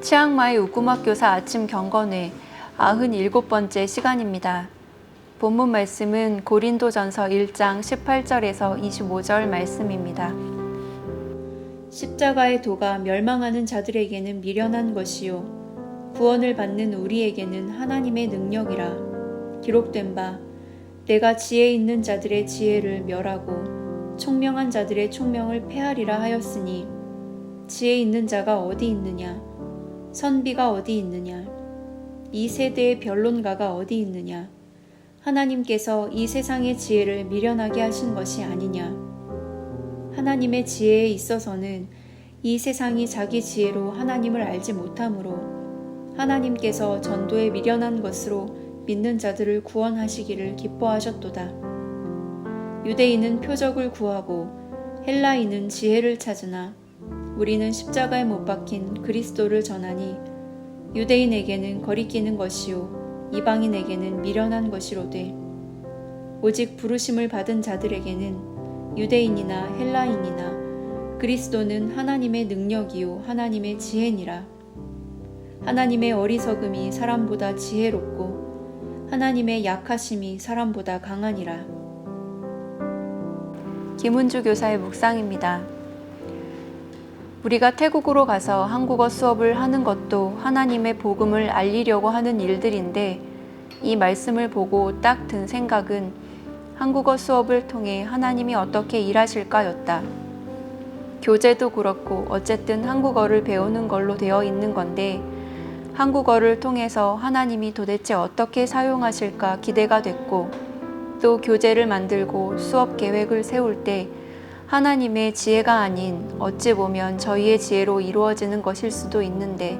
치앙마이 우꾸막교사 아침 경건회 97번째 시간입니다. 본문 말씀은 고린도전서 1장 18절에서 25절 말씀입니다. 십자가의 도가 멸망하는 자들에게는 미련한 것이요 구원을 받는 우리에게는 하나님의 능력이라. 기록된 바 내가 지혜 있는 자들의 지혜를 멸하고 총명한 자들의 총명을 폐하리라 하였으니 지혜 있는 자가 어디 있느냐? 선비가 어디 있느냐? 이 세대의 변론가가 어디 있느냐? 하나님께서 이 세상의 지혜를 미련하게 하신 것이 아니냐? 하나님의 지혜에 있어서는 이 세상이 자기 지혜로 하나님을 알지 못하므로 하나님께서 전도에 미련한 것으로 믿는 자들을 구원하시기를 기뻐하셨도다. 유대인은 표적을 구하고 헬라인은 지혜를 찾으나 우리는 십자가에 못 박힌 그리스도를 전하니 유대인에게는 거리끼는 것이요 이방인에게는 미련한 것이로되 오직 부르심을 받은 자들에게는 유대인이나 헬라인이나 그리스도는 하나님의 능력이요 하나님의 지혜니라. 하나님의 어리석음이 사람보다 지혜롭고 하나님의 약하심이 사람보다 강하니라. 김은주 교사의 묵상입니다. 우리가 태국으로 가서 한국어 수업을 하는 것도 하나님의 복음을 알리려고 하는 일들인데 이 말씀을 보고 딱 든 생각은 한국어 수업을 통해 하나님이 어떻게 일하실까였다. 교재도 그렇고 어쨌든 한국어를 배우는 걸로 되어 있는 건데 한국어를 통해서 하나님이 도대체 어떻게 사용하실까 기대가 됐고 또 교재를 만들고 수업 계획을 세울 때 하나님의 지혜가 아닌 어찌 보면 저희의 지혜로 이루어지는 것일 수도 있는데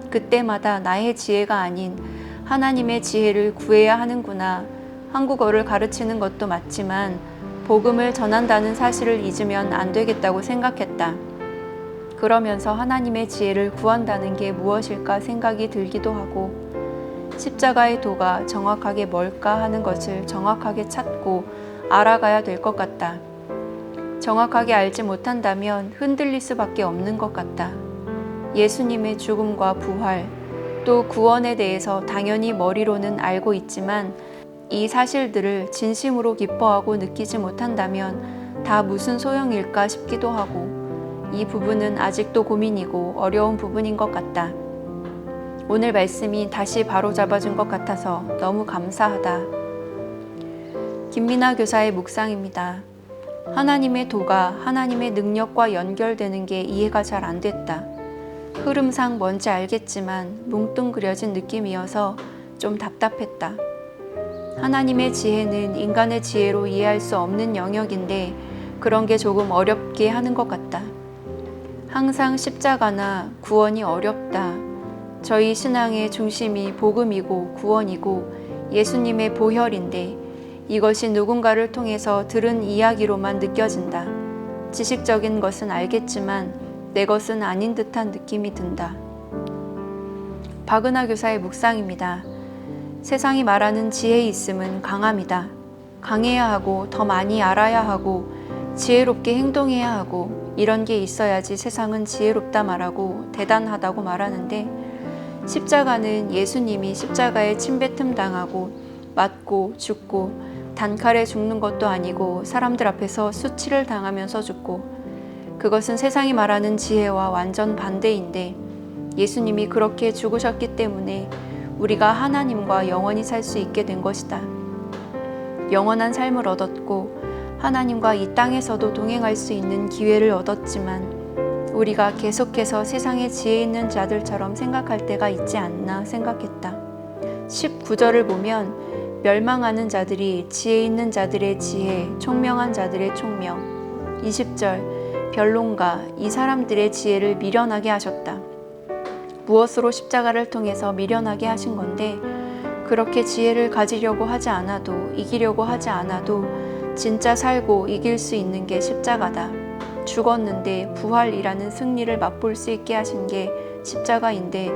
그때마다 나의 지혜가 아닌 하나님의 지혜를 구해야 하는구나. 한국어를 가르치는 것도 맞지만 복음을 전한다는 사실을 잊으면 안 되겠다고 생각했다. 그러면서 하나님의 지혜를 구한다는 게 무엇일까 생각이 들기도 하고 십자가의 도가 정확하게 뭘까 하는 것을 정확하게 찾고 알아가야 될 것 같다. 정확하게 알지 못한다면 흔들릴 수밖에 없는 것 같다. 예수님의 죽음과 부활, 또 구원에 대해서 당연히 머리로는 알고 있지만 이 사실들을 진심으로 기뻐하고 느끼지 못한다면 다 무슨 소용일까 싶기도 하고 이 부분은 아직도 고민이고 어려운 부분인 것 같다. 오늘 말씀이 다시 바로잡아준 것 같아서 너무 감사하다. 김민아 교사의 묵상입니다. 하나님의 도가 하나님의 능력과 연결되는 게 이해가 잘 안 됐다. 흐름상 뭔지 알겠지만 뭉뚱그려진 느낌이어서 좀 답답했다. 하나님의 지혜는 인간의 지혜로 이해할 수 없는 영역인데 그런 게 조금 어렵게 하는 것 같다. 항상 십자가나 구원이 어렵다. 저희 신앙의 중심이 복음이고 구원이고 예수님의 보혈인데 이것이 누군가를 통해서 들은 이야기로만 느껴진다. 지식적인 것은 알겠지만 내 것은 아닌 듯한 느낌이 든다. 박은하 교사의 묵상입니다. 세상이 말하는 지혜 있음은 강함이다. 강해야 하고 더 많이 알아야 하고 지혜롭게 행동해야 하고 이런 게 있어야지 세상은 지혜롭다 말하고 대단하다고 말하는데 십자가는 예수님이 십자가에 침뱉음 당하고 맞고 죽고 단칼에 죽는 것도 아니고 사람들 앞에서 수치를 당하면서 죽고 그것은 세상이 말하는 지혜와 완전 반대인데 예수님이 그렇게 죽으셨기 때문에 우리가 하나님과 영원히 살 수 있게 된 것이다. 영원한 삶을 얻었고 하나님과 이 땅에서도 동행할 수 있는 기회를 얻었지만 우리가 계속해서 세상에 지혜 있는 자들처럼 생각할 때가 있지 않나 생각했다. 19절을 보면 멸망하는 자들이 지혜 있는 자들의 지혜, 총명한 자들의 총명. 20절 변론가 이 사람들의 지혜를 미련하게 하셨다. 무엇으로 십자가를 통해서 미련하게 하신 건데 그렇게 지혜를 가지려고 하지 않아도 이기려고 하지 않아도 진짜 살고 이길 수 있는 게 십자가다. 죽었는데 부활이라는 승리를 맛볼 수 있게 하신 게 십자가인데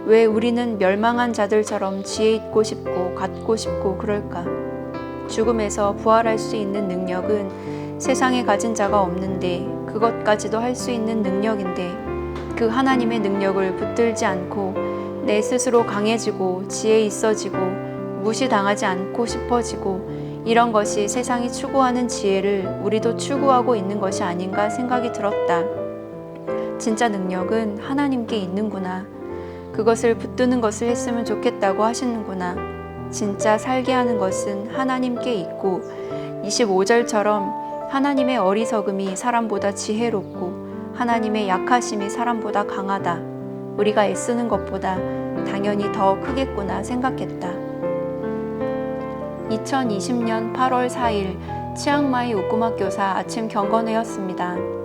왜 우리는 멸망한 자들처럼 지혜 있고 싶고 갖고 싶고 그럴까? 죽음에서 부활할 수 있는 능력은 세상에 가진 자가 없는데 그것까지도 할 수 있는 능력인데 그 하나님의 능력을 붙들지 않고 내 스스로 강해지고 지혜 있어지고 무시당하지 않고 싶어지고 이런 것이 세상이 추구하는 지혜를 우리도 추구하고 있는 것이 아닌가 생각이 들었다. 진짜 능력은 하나님께 있는구나. 그것을 붙드는 것을 했으면 좋겠다고 하시는구나. 진짜 살게 하는 것은 하나님께 있고 25절처럼 하나님의 어리석음이 사람보다 지혜롭고 하나님의 약하심이 사람보다 강하다. 우리가 애쓰는 것보다 당연히 더 크겠구나 생각했다. 2020년 8월 4일 치앙마이 우꾸막 교사 아침 경건회였습니다.